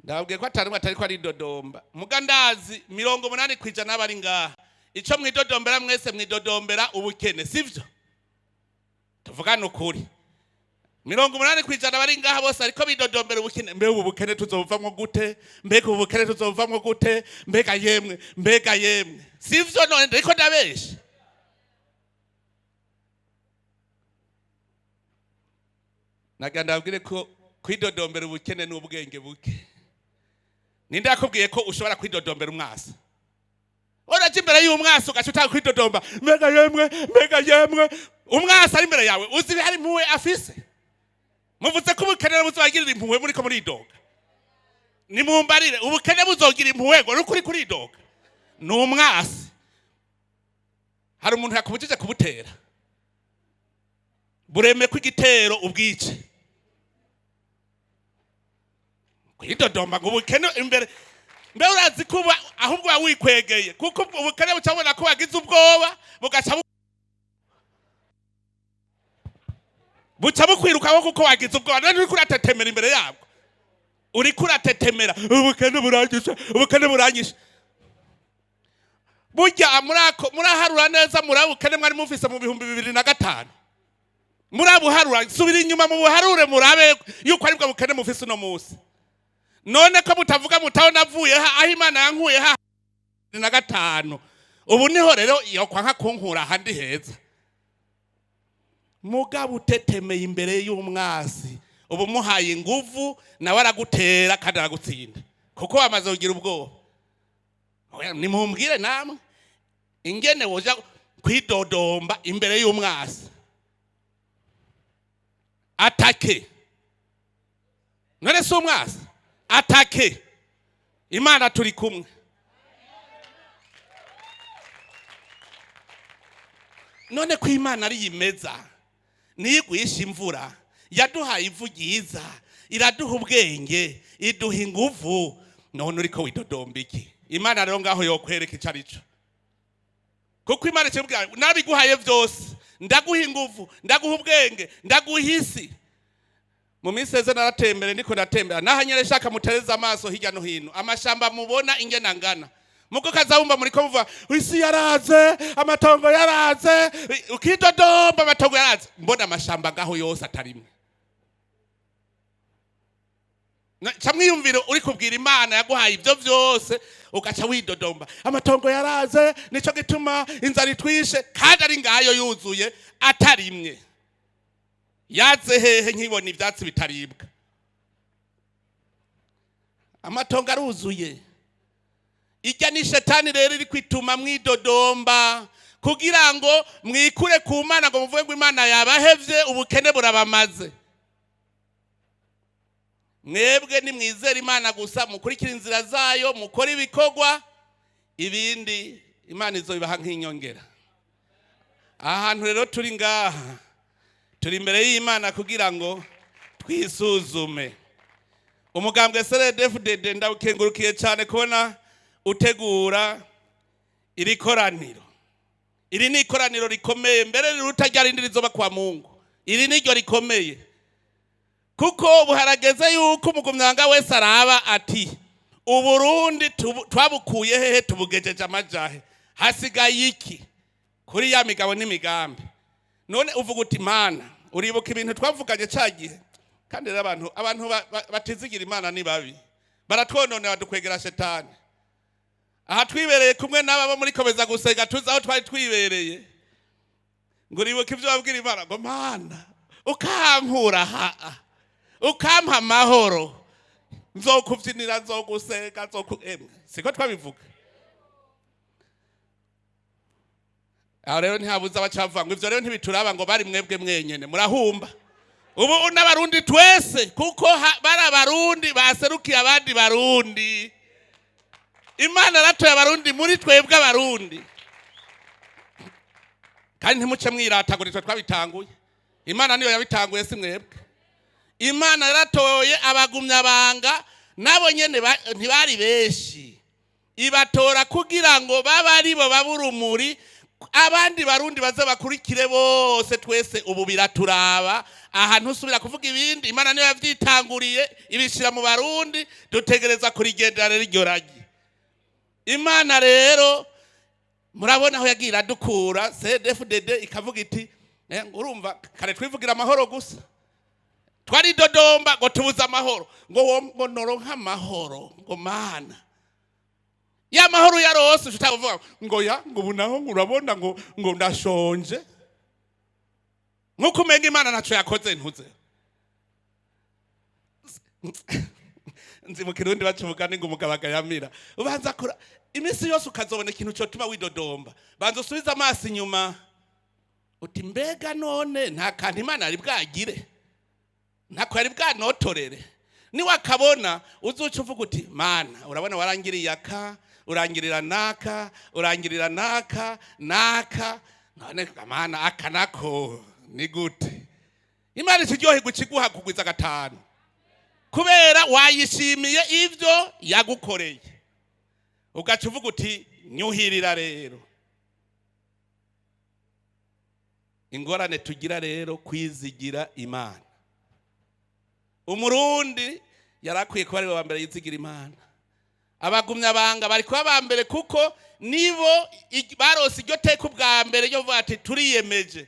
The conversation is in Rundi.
ndababwiye ko atari ko ari dodomba mugandazi 80% abari ngaha ico mwidodombera mwese mwidodombera ubukene sivyo tuvugana ukuri 80% abari ngaha bose ariko bidodombera ubukene mbe ubu bukene tuzovamwo gute mbega ubu bukene tuzovamwo gute mbega yemwe sivyo none ndiko ndabesha naganda abwire ko kwidodombera ubukene n'ubwenge buke ninde yakubwiye ko ushobora kwidodombera umwasa oraje imbere y'umwasa ugacuta kwidodomba mbega yemwe umwasa ari imbere yawe uzi hari impuwe afise muvuze ko ubukene buzogirira impuwe muri ko muridoga nimumbarire ubukene buzogira impuwe ngo rukuri kuridoga n'umwasa hari umuntu yakubujije kubutera bureme ko igitero ubwice kwidodomba ngo ubukene imbere mbe urazi kuba ahubwo wikwegeye kuko ubukene bucabona ko wagize ubwoba buca bukwirukaho kuko wagize ubwoba none uri kuratetemera imbere yabwo uri kuratetemera ubukene buranyishe burya muraharura neza murabukene mwari mufise mu 2005 murabuharura subira inyuma mu buharure murabe yuko aribwo bukene mufise uno munsi none ko mutavuga mutaho navuye aho Imana yankuye ha 2005 ubu niho rero yokwa nka kunkura handi heza mugabo utetemeye imbere y'umwasi ubu muhaye inguvu nawe aragutera kandi aragutsinda kuko wamaze kugira ubwoba nimumbwire namwe ingene woja kwidodomba imbere y'umwasi atake none si umwasi atake Imana turi kumwe none ko Imana ari yimeza niyigwisha imvura yaduhaye ivu ryiza iraduha ubwenge iduha inguvu none uriko widodomba iki Imana rero ngaho yokwereka icarico kuko Imana cyebwa nabiguhaye byose ndaguha inguvu ndaguha ubwenge ndaguha isi mu miseze naratembere niko natembera nahanyere shaka mutereza amaso hirya no hino amashamba mubona ingena ngana muko kazabumba muri ko muva isi yaraze amatongo yaraze ukidodomba amatongo yaraze mbona amashamba ngaho yose atarimwe camwiyumviro uri kubwira Imana yaguhaye ibyo byose ugaca widodomba amatongo yaraze nico gituma inzara itwishe kandi ari ngayo yuzuye atarimwe yaze hehe nkibona ivyatsi bitaribwa amatongo aruzuye ijya ni shetani rero iri kwituma mwidodomba kugira ngo mwikure ku Mana ngo muvuge ngo Imana yabahevye ubukene burabamaze mwebwe ni mwizera Imana gusa mukurikira inzira zayo mukora ibikorwa ibindi Imana izobibaha nk'inyongera ahantu rero turi ngaha turi imbere y'Imana kugira ngo twisuzume umugambwe Cndd-Fdd ndawukengurukiye cyane kubona utegura iri koraniro iri ni ikoraniro rikomeye mbere rirutajya rindi rizoba kwa Mungu iri niryo rikomeye kuko buharageze yuko umugumyanga wese araba ati uburundi twabukuye hehe tubugejeje amajahe hasigaye iki kuri ya migabo n'imigambi none uvuga uti Imana uribuka ibintu twavuganye cagihe kandi rero abantu batizigira Imana ni babi baratwonone badukwegera shetani aha twibereye kumwe n'ababo muri komeza gusega tuzaho twari twibereye ngo uribuka ibyo wabwira Imana ngo Mana ukankura ha ukampa amahoro nzokuvyinira nzoguseka siko twabivuga aho rero ntihabuza abacavanga ivyo rero ntibituraba ngo bari mwebwe mwenyene murahumba ubu n'abarundi twese kuko bari abarundi baserukiye abandi barundi Imana ratoye abarundi muri twebwe abarundi kandi ntimuce mwirata ngo nitwe twabitanguye Imana niyo yabitanguye si mwebwe Imana ratoye abagumyaganga nabo nyene ntibari beshi ibatora kugira ngo baba aribo baburumuri abandi barundi baze bakurikire bose, twese ubu biraturaba. Ahantu usubira kuvuga ibindi, Imana niyo yavyitanguriye ibishira mu barundi, dutegereza kurigendera rero iryo ragi. Imana rero murabona aho yagira dukura Cndd-Fdd ikavuga iti urumva kare twivugira amahoro gusa, twari dodomba ngo tubuze amahoro, ngo noronka amahoro, ngo Mana ya mahoro yarose tutavuga ngo ubu naho urabona ngo ndashonje, nkuko umenga Imana ntaco yakoze ntuze. Nzi mu Kirundi bacuvuga ngo umugabaga yamira, ubanza kora imisi yose ukazobona ikintu cyo tuma widodomba, banza usubiza amaso inyuma uti mbega none nta kantu Imana yari bwagire, ntako yari bwanotorere. Niwakabona uzuca uvuga uti Mana urabona warangiriye aka, urangirira naka, urangirira naka none Mana aka nako ni gute. Imana ikiryohe gukiguha kugwiza gatanu kubera wayishimiye ivyo yagukoreye, ugaca uvuga uti nyuhirira. Rero ingorane tugira rero kwizigira Imana. Umurundi yarakwiye kuba ari wa mbere yizigira Imana. Abagumyaganga bari kuba ba mbere kuko nibo barose iryo teka ubwa mbere ryo vuga ati turiyemeje